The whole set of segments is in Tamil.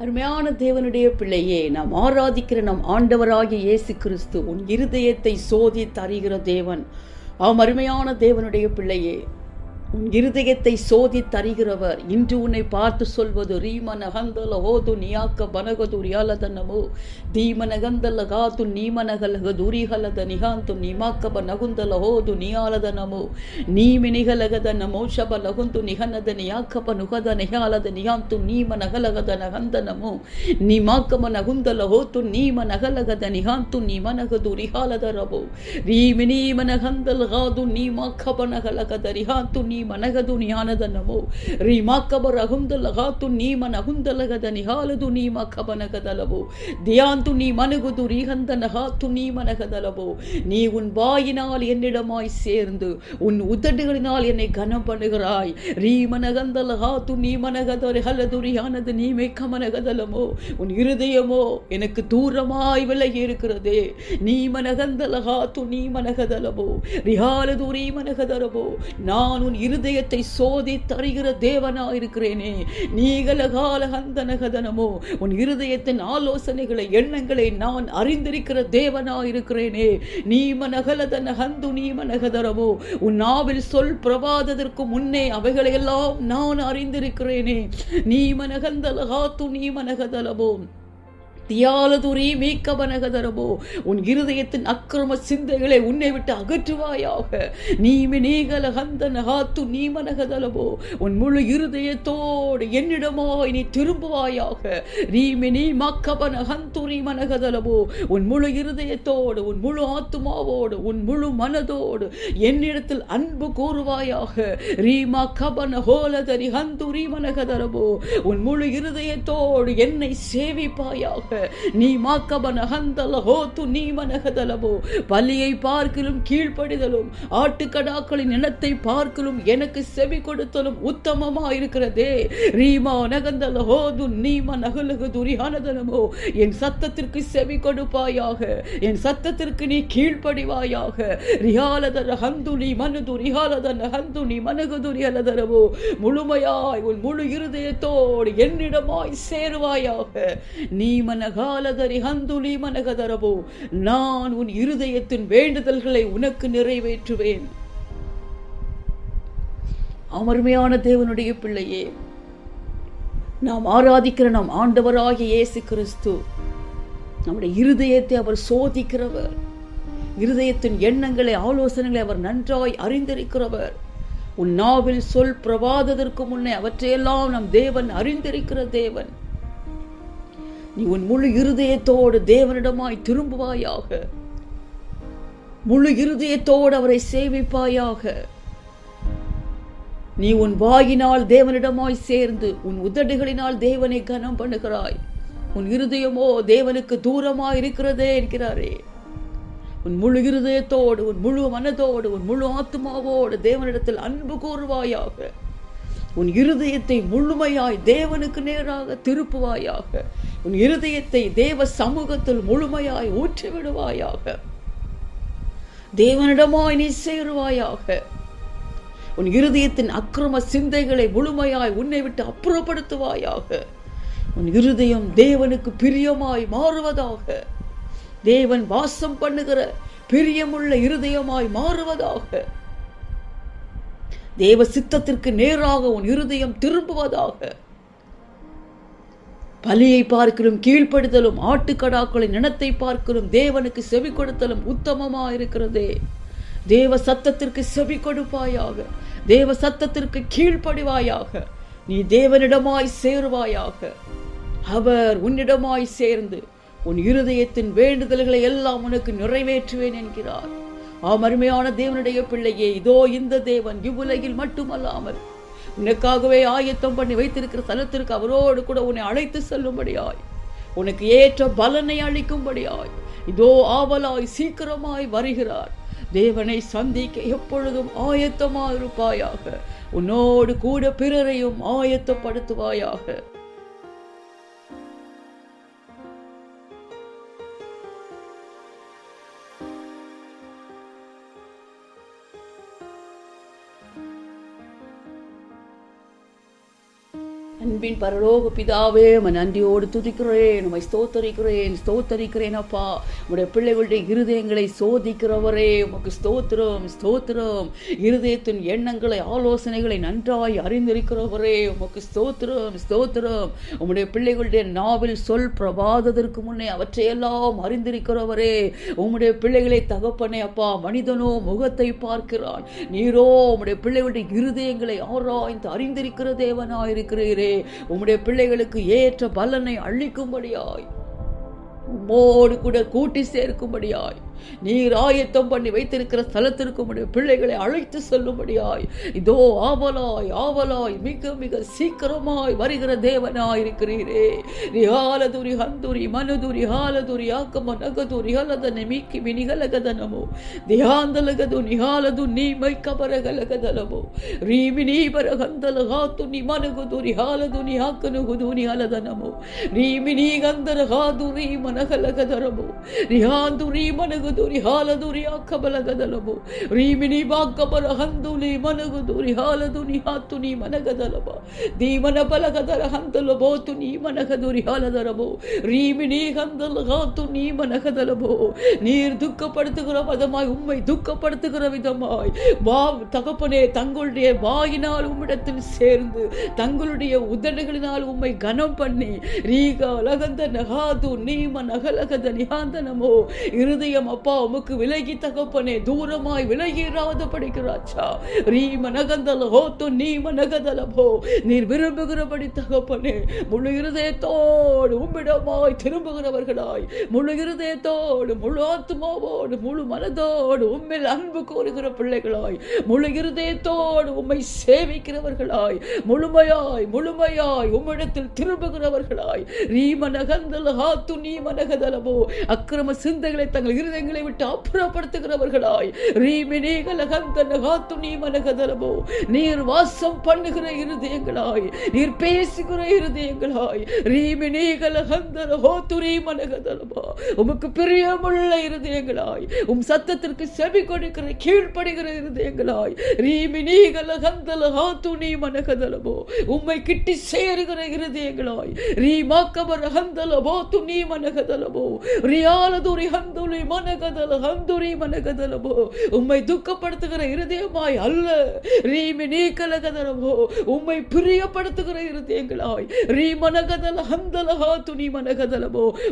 அருமையான தேவனுடைய பிள்ளையே, நாம் ஆராதிக்கிற நம் ஆண்டவராகிய இயேசு கிறிஸ்து உன் இருதயத்தை சோதித்து அறிகிற தேவன். அருமையான தேவனுடைய பிள்ளையே, உன் இருதயத்தை சோதித்து அறிகிறவர் இன்று உன்னை பார்த்து சொல்வது ரீமனகந்தல ஹோது நியாக்க பனகதுரியாலதனமோ தீமனகந்தல காத்து நீமனகலக துரிகலத நிகாந்து நிமாக்கப நகுந்தல ஹோது நியாலதனமோ நீமினிகலகதனமோ ಶಬ ಲಗುಂತು ನಿಹನದ ನಿಯಾಕಪ ನುಗದ ನಿಹಾಲದ ನಿಯಾಂತು ನೀಮ ನಗಲಗದ ನಗಂದನಮೋ ನಿಮಾಕಮ ನಗುಂದಲ ಹೋತು ನೀಮ ನಗಲಗದ ನಿಹಾಂತು ನಿಮನಗದು ರಿಹಾಲದ ರಬೋ ರೀಮಿನೀಮನಗಂದಲ ಗಾದು ನೀಮಾಕಪ ನಗಲಗದ ರಿಹಾಂತು ಮನಗದು ನಿಹಾನದ ನಮೋ ರೀಮಾಕಬ ರಹುಂದಲ ಗಾತು ನೀಮ ನಗುಂದಲಗದ ನಿಹಾಲದು ನೀಮಕಬನಗದಲವೋ தியாந்து நீ மனகுது ரீகந்தன ஹாத்து நீ மனகதலவோ. நீ உன் வாயினால் என்னிடமாய் சேர்ந்து உன் உதடுகளினால் என்னை கனம் பண்ணுகிறாய். ரீமனகந்தல ஹாத்து நீ மனகதொரு ஹலதுரியானது நீ மேக்கமனகதலமோ. உன் இருதயமோ எனக்கு தூரமாய் விலகி இருக்கிறதே. நீ மனகந்தல ஹாத்து நீ மனகதலவோ ரிஹாலதுரி மனகதலவோ. நான் உன் இருதயத்தை சோதி தருகிற தேவனாய் இருக்கிறேனே. நீகலகால ஹந்தனகதனமோ. உன் இருதயத்தின் ஆலோசனைகளை எண்ணங்களை நான் அறிந்திருக்கிற தேவனாய் இருக்கிறேனே. நீ மனகலதன ஹந்து நீ மனகதரவோ. உன் நாவில் சொல் பிரபாததற்கு முன்னே அவைகளை எல்லாம் நான் அறிந்திருக்கிறேனே. நீ மனகந்தல ஹாத்து நீ மனகதலவோ தியாலதுரி மீக்கபனகதரபோ. உன் இருதயத்தின் அக்கிரம சிந்தைகளை உன்னை விட்டு அகற்றுவாயாக. நீமினீகல ஹந்தன ஹாத்து நீமனகதலபோ. உன் முழு இருதயத்தோடு என்னிடமாய் நீ திரும்புவாயாக. ரீமினி மக்கபன ஹந்துரி மனகதலபோ. உன் முழு இருதயத்தோடு உன் முழு ஆத்துமாவோடு உன் முழு மனதோடு என்னிடத்தில் அன்பு கூறுவாயாக. ரீமா கபன ஹோலதரி ஹந்துரி மனகதரபோ. உன் முழு இருதயத்தோடு என்னை சேவிப்பாயாக. நீ மாக்கபன ஹந்தல ஹோத்து நீ மனகதலவோ. பலியை பார்க்கலும் கீழ்ப்படிதலும் ஆட்டுக்கடாக்களின் இனத்தை பார்க்கலும் எனக்கு செவி கொடுத்தலும் உத்தமமா இருக்கிறதே. ரீமா நகந்தல ஹோது நீம நகலகு துரியானதனமோ. என் சத்தத்திற்கு செவி கொடுப்பாயாக. என் சத்தத்திற்கு நீ கீழ்ப்படிவாயாக. ரியாலதர ஹந்து நீ மனது ரியாலதன ஹந்து நீ மனகுதுரியலதரவோ. முழுமையாய் உன் முழு இருதயத்தோடு என்னிடமாய் சேருவாயாக. நீ மனகாலதரி ஹந்துலி மனகதரபோ. நான் உன் இருதயத்தின் வேண்டுதல்களை உனக்கு நிறைவேற்றுவேன். அருமையான தேவனுடைய பிள்ளையே, நாம் ஆராதிக்கிற நம் ஆண்டவராகிய இயேசு கிறிஸ்து நம்முடைய இருதயத்தை அவர் சோதிக்கிறவர். இருதயத்தின் எண்ணங்களை ஆலோசனைகளை அவர் நன்றாய் அறிந்திருக்கிறவர். உன் நாவில் சொல் பிரபாததற்கு முன்னே அவற்றையெல்லாம் நம் தேவன் அறிந்திருக்கிற தேவன். நீ உன் முழு இருதயத்தோடு தேவனிடமாய் திரும்புவாயாக. முழு இருதயத்தோடு அவரை சேவிப்பாயாக. நீ உன் வாயினால் தேவனிடமாய் சேர்ந்து உன் உதடுகளினால் தேவனை கனம் பண்ணுகிறாய். உன் இருதயமோ தேவனுக்கு தூரமாய் இருக்கிறதே என்கிறாரே. உன் முழு இருதயத்தோடு உன் முழு மனதோடு உன் முழு ஆத்மாவோடு தேவனிடத்தில் அன்பு கூறுவாயாக. உன் இருதயத்தை முழுமையாய் தேவனுக்கு நேராக திருப்புவாயாக. உன் இருதயத்தை தேவ சமூகத்தில் முழுமையாய் ஊற்றிவிடுவாயாக. தேவனிடமாய் நீ சேருவாயாக. உன் இருதயத்தின் அக்கிரம சிந்தைகளை முழுமையாய் உன்னை விட்டு அப்புறப்படுத்துவாயாக. உன் இருதயம் தேவனுக்கு பிரியமாய் மாறுவதாக. தேவன் வாசம் பண்ணுகிற பிரியமுள்ள இருதயமாய் மாறுவதாக. தேவ சித்தத்திற்கு நேராக உன் இருதயம் திரும்புவதாக. பலியை பார்க்கலும் கீழ்ப்படுதலும் ஆட்டுக்கடாக்களின் இனத்தை பார்க்கலும் தேவனுக்கு செவி கொடுத்தலும் உத்தமமா இருக்கிறதே. தேவ சத்தத்திற்கு செவி கொடுப்பாயாக. தேவ சத்தத்திற்கு கீழ்ப்படிவாயாக. நீ தேவனிடமாய் சேருவாயாக. அவர் உன்னிடமாய் சேர்ந்து உன் இருதயத்தின் வேண்டுதல்களை எல்லாம் உனக்கு நிறைவேற்றுவேன் என்கிறார். அருமையான தேவனுடைய பிள்ளையே, இதோ இந்த தேவன் இவ்வுலகில் மட்டுமல்லாமல் உனக்காகவே ஆயத்தம் பண்ணி வைத்திருக்கிற ஸ்தலத்திற்கு அவரோடு கூட உன்னை அழைத்து செல்லும்படியாய், உனக்கு ஏற்ற பலனை அளிக்கும்படியாய் இதோ ஆவலாய் சீக்கிரமாய் வருகிறார். தேவனை சந்திக்க எப்பொழுதும் ஆயத்தமாக இருப்பாயாக. உன்னோடு கூட பிறரையும் ஆயத்தப்படுத்துவாயாக. அன்பின் பரலோக பிதாவே, நன்றியோடு துதிக்கிறேன், உம்மை ஸ்தோத்தரிக்கிறேன் அப்பா. உம்முடைய பிள்ளைகளுடைய இருதயங்களை சோதிக்கிறவரே, உமக்கு ஸ்தோத்திரம். இருதயத்தின் எண்ணங்களை, ஆலோசனைகளை நன்றாய் அறிந்திருக்கிறவரே, உமக்கு ஸ்தோத்திரம். உம்முடைய பிள்ளைகளுடைய நாவில் சொல் பிரபாதத்திற்கு முன்னே அவற்றையெல்லாம் அறிந்திருக்கிறவரே, உம்முடைய பிள்ளைகளை தகப்பனே அப்பா. மனிதனோ முகத்தை பார்க்கிறான், நீரோ உம்முடைய பிள்ளைகளுடைய இருதயங்களை ஆராய்ந்து அறிந்திருக்கிற தேவனாயிருக்கிறீரே. உம்முடைய பிள்ளைகளுக்கு ஏற்ற பலனை அளிக்கும்படியாய், உம்மோடு கூட கூட்டி சேர்க்கும்படியாய், நீர் ஆயத்தம் பண்ணி வைத்திருக்கிற ஸ்தலத்திற்கு உம்முடைய பிள்ளைகளை அழைத்து செல்லும்படியாய், இதோ ஆவலாய் மிக மிக சீக்கிரமாய் வருகிற தேவனாயிருக்கிறீரே. ரிஹாலதுரி ஹந்துரி மனுதுரி ஹாலதுரி ஆக்கம நகதுரி ஹலதன மீக்கி மினிகலகதனமோ தியாந்தலகது நிஹாலது நீ மைக்கபரகலகதனமோ ரீமி நீபரகந்தல ஹாத்து நி மனுகுதுரி ஹாலது நி ஆக்கனுகுது நி ஹலதனமோ ரீமி நீ கந்தர ஹாதுரி மனகலகதரமோ ரிஹாந்துரி மனுகு ಹಾಲದುರಿ ಅಕ್ಕಬಲಗದಲಬು ರೀಮಿನಿ ಬಾಕ್ಕಬರ ಹಂದುಲಿ ಮನಗುದುರಿ ಹಾಲದುನಿ ಹಾತುನಿ ಮನಗದಲಬ ದೀಮನ ಬಲಗದರ ಹಂದಲ ಬೋತು ನೀ ಮನಗದುರಿ ಹಾಲದರಬೋ ரீமினி கந்தல் காத்து நீ மனகதலபோ. நீர் துக்கப்படுத்துகிற விதமாய், உம்மை துக்கப்படுத்துகிற விதமாய் தகப்பனே தங்களுடைய வாயினால் உம்மிடத்தில் சேர்ந்து, தங்களுடைய உதடுகளினால் உம்மை கனம் பண்ணி, ரீகா லகந்த நகாது நீம நகலகத நிகாந்தனமோ இருதயம் அப்பா உமக்கு விலகி தகப்பனே தூரமாய் விலகிறாத படிக்கிறாச்சா. ரீம நகந்தல ஹோத்து நீம நகதலபோ. நீர் விரும்புகிறபடி தகப்பனே முழு இருதயத்தோடு உம்மிடமாய் திரும்புகிறவர்களாய், முழு இருதயத்தோடு முழு ஆத்மாவோடு முழு மனதோடு உம்மில் அன்பு கோருகிற பிள்ளைகளாய், முழு இருதயத்தோடு உம்மை சேவிக்கிறவர்களாய், முழுமையாய் உம்மிடத்தில் திரும்புகிறவர்களாய், ரீமனகந்தல ஹாத்து நீமனகதலபோ அக்கிரம சிந்தைகளை தங்கள் இருதயங்களை விட்டு அப்புறப்படுத்துகிறவர்களாய், ரீமினேகலகந்தன ஹாத்து நீமனகதலபோ நீர் வாசம் பண்ணுகிற இருதயங்களாய், நீர் பேசுகிற இருதயங்களாய், உமக்கு பிரியமுள்ள இருதயங்களாய், உம் சத்தத்திற்கு செவி கொடுக்கிற கீழ்ப்படுகிற இருதயங்களாய், உம்மை கிட்டி சேருகிற இருதயங்களாய், உம்மை துக்கப்படுத்துகிற இருதயமாய் அல்ல, உம்மை பிரியப்படுத்துகிற இருதயங்களாய்,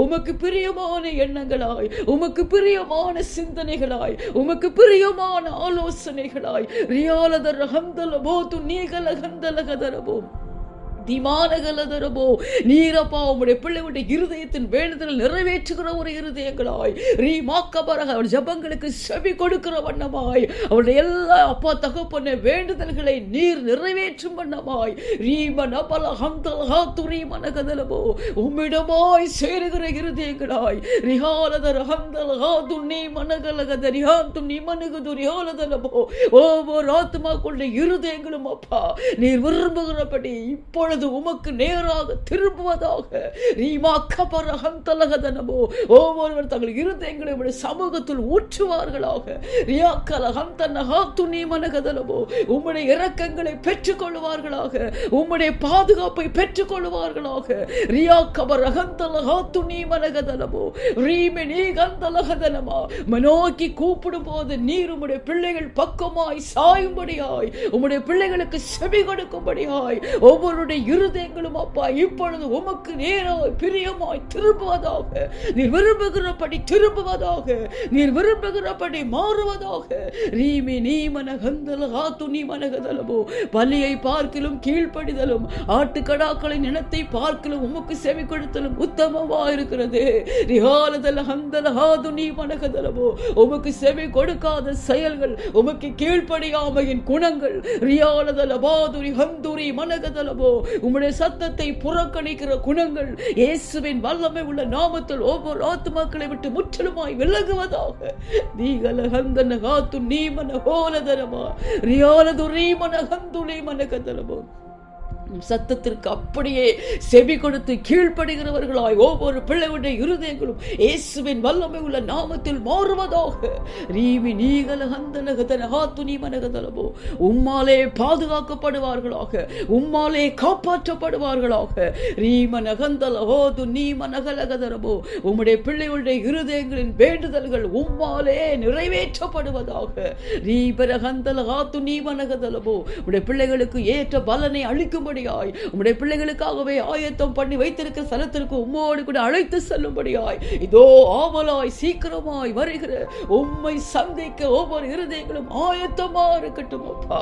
உமக்கு பிரியமான எண்ணங்களாய், உமக்கு பிரியமான சிந்தனைகளாய், உமக்கு பிரியமான ஆலோசனைகளாய், ரியாலதர் ஹந்தலபோ து நீகல ஹந்தலகதரபோ திமானகலதரபோ நீரப்பா உம்முடைய பிள்ளைகளுடைய இருதயத்தின் வேண்டுதல் நிறைவேற்றுகிற ஒரு இருதயங்களாய், அவர் ஜபங்களுக்கு செவி கொடுக்கிற வண்ணமாய், அவருடைய எல்லா அப்பா தகப்பன வேண்டுதல்களை நீர் நிறைவேற்றும் வண்ணமாய், உம்மிடமாய் சேருகிற இருதயங்களாய், ஒவ்வொரு ஆத்மாக்களுடைய இருதயங்களும் அப்பா நீர் விரும்புகிறபடி இப்பொழுது உமக்கு நேராக திரும்புவதாக. ஒவ்வொருவர் தங்கள் இருதயங்களை சமூகத்தில் ஊற்றுவார்களாக. உம்முடைய இரக்கங்களை பெற்றுக் கொள்வார்களாக, உம்முடைய பாதுகாப்பை பெற்றுக் கொள்வார்களாக. நோக்கி கூப்பிடும் போது நீர் உம்முடைய பிள்ளைகள் பக்கமாய் சாயும்படியாய், உம்முடைய பிள்ளைகளுக்கு செவி கொடுக்கும்படியாய் ஒவ்வொருடைய இருதயங்களும் அப்பா இப்பொழுது உமக்கு நேராய் பிரியமாய் திரும்புவதாக. நீர் விரும்புகிறபடி திரும்புவதாக, நீர் விரும்புகிறபடி மாறுவதாக. ரீமி நீமனகந்தல ஹாத்து நீமனகதலபோ பலியை பார்க்கிலும் கீழ்ப்படிதலும் ஆட்டுக்கடாக்களின் இனத்தை பார்க்கிலும் உமக்கு செவி கொடுத்தலும் உத்தமமா இருக்கிறது. ரிஹாலதல ஹந்தல ஹாது நீமனகதலபோ உமக்கு செவி கொடுக்காத செயல்கள், உமக்கு கீழ்ப்படியாமையின் குணங்கள், ரியாலதல பாதுரி ஹந்துரி மனகதலபோ உம்முடைய சத்தத்தை புறக்கணிக்கிற குணங்கள் இயேசுவின் வல்லமை உள்ள நாமத்தில் ஒவ்வொரு ஆத்துமாக்களை விட்டு முற்றிலுமாய் விலகுவதாக. நீகல ஹந்தன காத்து நீமன ஹோலதரமா ரியாலது ரீமன ஹந்துலி மனகதலபோ சத்தத்திற்கு அப்படியே செவி கொடுத்து கீழ்ப்படுகிறவர்களாய் ஒவ்வொரு பிள்ளைகளுடைய இருதயங்களும் இயேசுவின் வல்லமை உள்ள நாமத்தில் மாறுவதாக. ரீமி நீகல ஹந்தனகதன ஹாத்துனி மனகதலபோ உம்மாலே பாதுகாக்கப்படுவார்களாக, உம்மாலே காப்பாற்றப்படுவார்களாக. ரீம நகந்தல ஹோது நீம நகலகதரபோ உம்முடைய பிள்ளைகளுடைய இருதயங்களின் வேண்டுதல்கள் உம்மாலே நிறைவேற்றப்படுவதாக. ரீபரகந்தல ஹாத்து நீம நகதலபோ உம்முடைய பிள்ளைகளுக்கு ஏற்ற பலனை அளிக்கும்படி உம்முடைய பிள்ளைகளுக்காகவே ஆயத்தம் பண்ணி வைத்திருக்கிற ஸ்தலத்திற்கு உம்மோடு கூட அழைத்து செல்லும்படியாய் இதோ ஆவலாய் சீக்கிரமாய் வருகிற உம்மை சந்திக்க ஒவ்வொரு இருதயங்களும் ஆயத்தமா இருக்கட்டும் அப்பா.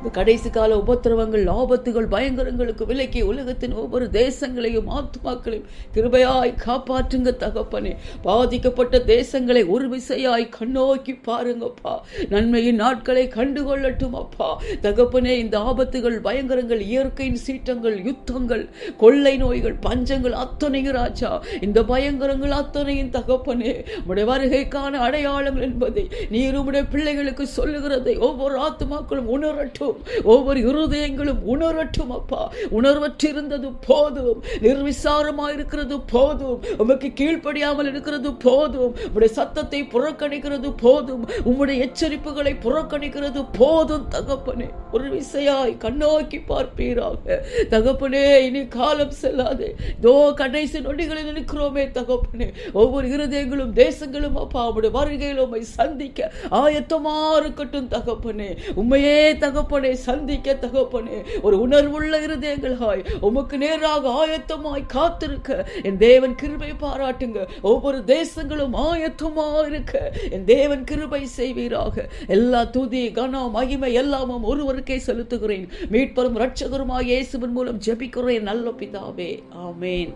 இந்த கடைசி கால உபத்திரவங்கள், ஆபத்துகள், பயங்கரங்களுக்கு விலக்கி உலகத்தின் ஒவ்வொரு தேசங்களையும் ஆத்மாக்களையும் கிருபையாய் காப்பாற்றுங்க தகப்பனே. பாதிக்கப்பட்ட தேசங்களை ஒரு விசையாய் கண்ணோக்கி பாருங்கப்பா. நன்மையின் நாட்களை கண்டுகொள்ளட்டும் அப்பா தகப்பனே. இந்த ஆபத்துகள், பயங்கரங்கள், இயற்கையின் சீற்றங்கள், யுத்தங்கள், கொள்ளை நோய்கள், பஞ்சங்கள் அத்தனையும் ராஜா, இந்த பயங்கரங்கள் அத்தனையும் தகப்பனே உடைய வருகைக்கான அடையாளங்கள் என்பதை நீர் உடைய பிள்ளைகளுக்கு சொல்லுகிறதை ஒவ்வொரு ஆத்மாக்களும் உணரட்டும், ஒவ்வொரு இருதயங்களும் உணரட்டும் அப்பா. உணர்வற்றிருந்தது போதும், நிர்விசாரமாயிருக்கிறது போதும், உமக்கு கீழ்ப்படியாமல் இருக்கிறது போதும், உம்முடைய சத்தத்தை புறக்கணிக்கிறது போதும், உம்முடைய எச்சரிப்புகளை புறக்கணிக்கிறது போதும் தகப்பனே. ஒரு விசையாய் கண்ணோக்கி பார்ப்பீராக தகப்பனே. இனி காலம் செல்லாதே, இதோ கடைசி நொடிகளில் இருக்கிறோமே தகப்பனே. ஒவ்வொரு இருதயங்களும் தேசங்களும் அப்பா உம்முடைய வருகையில் உம்மை சந்திக்க ஆயத்தமா இருக்கட்டும் தகப்பனே. உம்மையே தகப்பனே சந்திக்க தகப்பனே ஒரு உணர்வுள்ள இருதயங்களாய் உமக்கு நேராக ஆயத்தமாய் காத்திருக்க என் தேவன் கிருபை பாராட்டுங்க. ஒவ்வொரு தேசங்களும் ஆயத்தமா இருக்க என் தேவன் கிருபை செய்வீராக. எல்லா துதி கனம் மகிமை எல்லாமும் ஒருவருக்கே செலுத்துகிறேன். மீட்பரும் இரட்சகருமாகிய இயேசுவின் மூலம் ஜெபிக்கிறேன் நல்ல பிதாவே, ஆமென்.